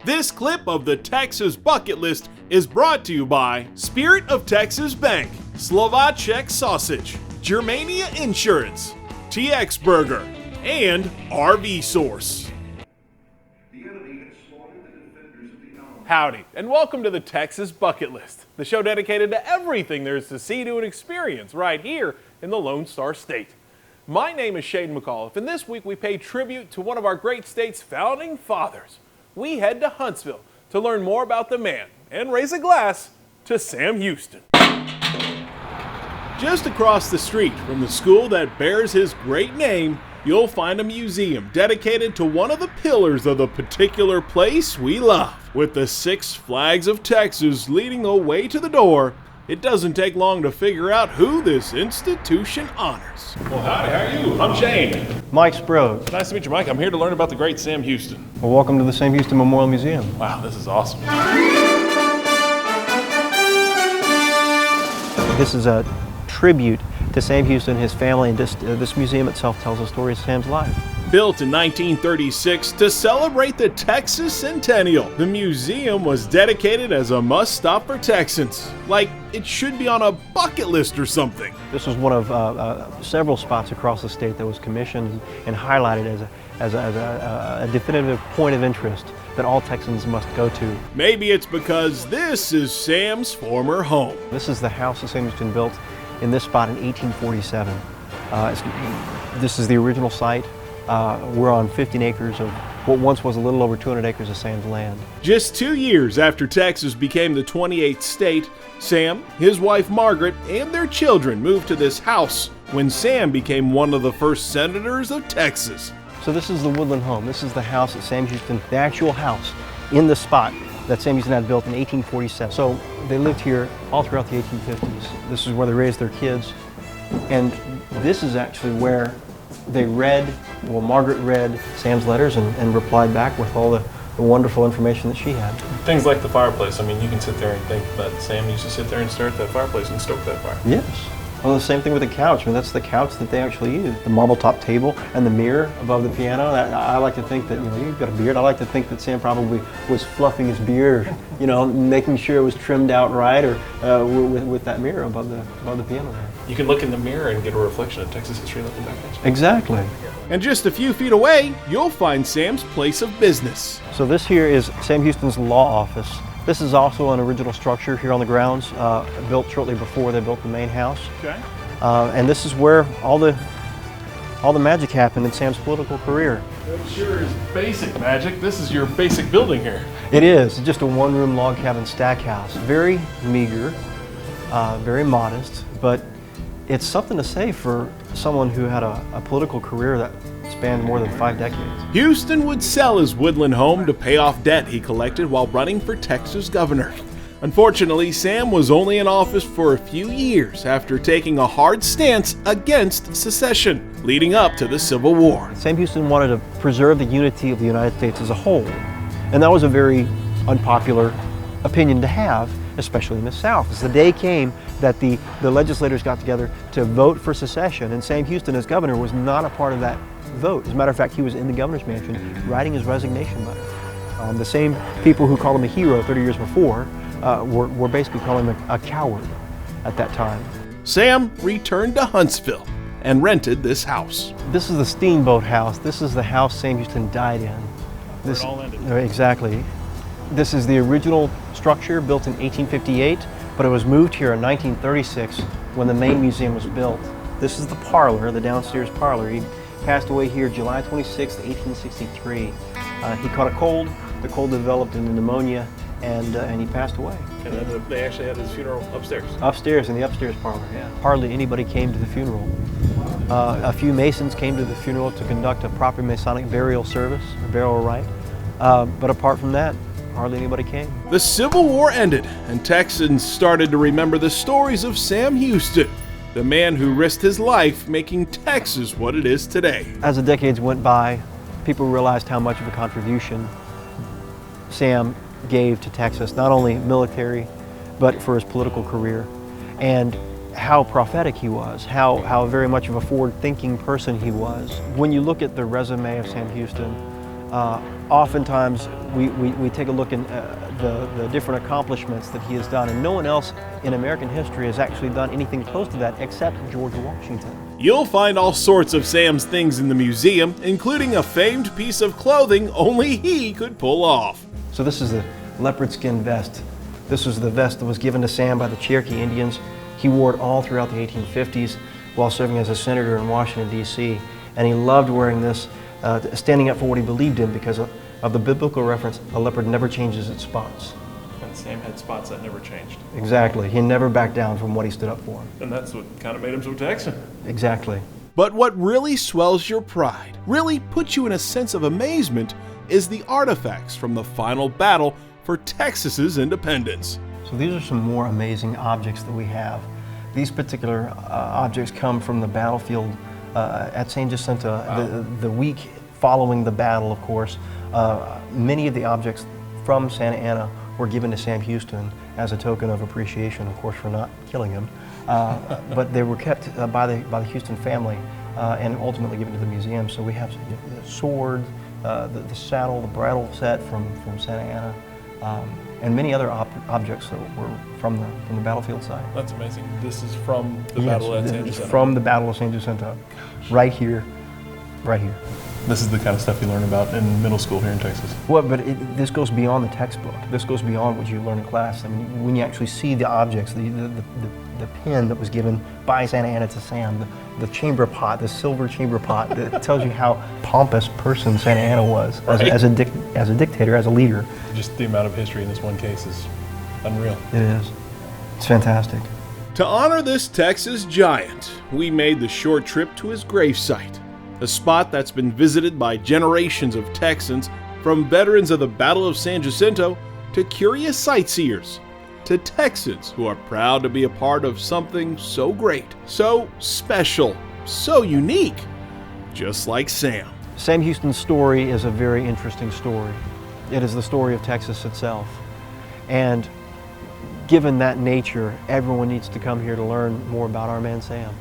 This clip of the Texas Bucket List is brought to you by Spirit of Texas Bank, Slovacek Sausage, Germania Insurance, TX Burger, and RV Source. Howdy, and welcome to the Texas Bucket List, the show dedicated to everything there is to see, do, and experience right here in the Lone Star State. My name is Shane McAuliffe, and this week we pay tribute to one of our great state's founding fathers. We head to Huntsville to learn more about the man and raise a glass to Sam Houston. Just across the street from the school that bears his great name, you'll find a museum dedicated to one of the pillars of the particular place we love. With the 6 flags of Texas leading the way to the door, it doesn't take long to figure out who this institution honors. Well, howdy, how are you? I'm Shane. Mike Sprode. Nice to meet you, Mike. I'm here to learn about the great Sam Houston. Well, welcome to the Sam Houston Memorial Museum. Wow, this is awesome. This is a tribute to Sam Houston, his family, and this museum itself tells the story of Sam's life. Built in 1936 to celebrate the Texas Centennial, the museum was dedicated as a must-stop for Texans. Like it should be on a bucket list or something. This was one of several spots across the state that was commissioned and highlighted as a definitive point of interest that all Texans must go to. Maybe it's because this is Sam's former home. This is the house that Sam Houston built in this spot in 1847. This is the original site. We're on 15 acres of what once was a little over 200 acres of Sam's land. Just 2 years after Texas became the 28th state, Sam, his wife Margaret, and their children moved to this house when Sam became one of the first senators of Texas. So this is the Woodland Home. This is the house that Sam Houston, the actual house in the spot that Sam Houston had built in 1847. So they lived here all throughout the 1850s. This is where they raised their kids. And this is actually where they Margaret read Sam's letters and replied back with all the wonderful information that she had. Things like the fireplace. I mean, you can sit there and think that Sam used to sit there and stare at that fireplace and stoke that fire. Yes. Well, the same thing with the couch. I mean, that's the couch that they actually used. The marble top table and the mirror above the piano. I like to think that, you've got a beard. I like to think that Sam probably was fluffing his beard, making sure it was trimmed out right, or with that mirror above the piano there. You can look in the mirror and get a reflection of Texas history looking back at you. Exactly. And just a few feet away, you'll find Sam's place of business. So this here is Sam Houston's law office. This is also an original structure here on the grounds, built shortly before they built the main house. Okay. And this is where all the magic happened in Sam's political career. It sure is basic magic. This is your basic building here. It is. It's just a one-room log cabin stack house. Very meager, very modest, but it's something to say for someone who had a political career that spanned more than 5 decades. Houston would sell his Woodland home to pay off debt he collected while running for Texas governor. Unfortunately, Sam was only in office for a few years after taking a hard stance against secession, leading up to the Civil War. Sam Houston wanted to preserve the unity of the United States as a whole, and that was a very unpopular opinion to have, especially in the South. As the day came that the legislators got together to vote for secession, and Sam Houston as governor was not a part of that vote. As a matter of fact, he was in the governor's mansion writing his resignation letter. The same people who called him a hero 30 years before were basically calling him a coward at that time. Sam returned to Huntsville and rented this house. This is the Steamboat House. This is the house Sam Houston died in. Where it all ended. Exactly. This is the original structure built in 1858, but it was moved here in 1936 when the main museum was built. This is the parlor, the downstairs parlor. He passed away here July 26, 1863. He caught a cold. The cold developed into pneumonia, and he passed away. And then they actually had his funeral upstairs. Upstairs, in the upstairs parlor, yeah. Hardly anybody came to the funeral. A few Masons came to the funeral to conduct a proper Masonic burial service, a burial rite. But apart from that, hardly anybody came. The Civil War ended, and Texans started to remember the stories of Sam Houston, the man who risked his life making Texas what it is today. As the decades went by, people realized how much of a contribution Sam gave to Texas, not only military, but for his political career, and how prophetic he was, how very much of a forward-thinking person he was. When you look at the resume of Sam Houston, Oftentimes we take a look in the different accomplishments that he has done, and no one else in American history has actually done anything close to that except George Washington. You'll find all sorts of Sam's things in the museum, including a famed piece of clothing only he could pull off. So this is the leopard skin vest. This was the vest that was given to Sam by the Cherokee Indians. He wore it all throughout the 1850s while serving as a senator in Washington, D.C. And he loved wearing this, standing up for what he believed in because of the biblical reference, a leopard never changes its spots. And Sam had spots that never changed. Exactly. He never backed down from what he stood up for. And that's what kind of made him so Texan. Exactly. But what really swells your pride, really puts you in a sense of amazement, is the artifacts from the final battle for Texas's independence. So these are some more amazing objects that we have. These particular objects come from the battlefield at San Jacinto, Wow. the week following the battle, of course. Many of the objects from Santa Ana were given to Sam Houston as a token of appreciation, of course, for not killing him. But they were kept by the Houston family and ultimately given to the museum. So we have the sword, the saddle, the bridle set from Santa Ana, and many other objects that were from the battlefield side. That's amazing. This is from the battle at San Jacinto. From the Battle of San Jacinto, right here, right here. This is the kind of stuff you learn about in middle school here in Texas. Well, but this goes beyond the textbook. This goes beyond what you learn in class. I mean, when you actually see the objects, the pin that was given by Santa Ana to Sam, the chamber pot, the silver chamber pot, that tells you how pompous person Santa Ana was as a dictator, as a leader. Just the amount of history in this one case is unreal. It is. It's fantastic. To honor this Texas giant, we made the short trip to his gravesite, a spot that's been visited by generations of Texans, from veterans of the Battle of San Jacinto to curious sightseers, to Texans who are proud to be a part of something so great, so special, so unique, just like Sam. Sam Houston's story is a very interesting story. It is the story of Texas itself. And given that nature, everyone needs to come here to learn more about our man Sam.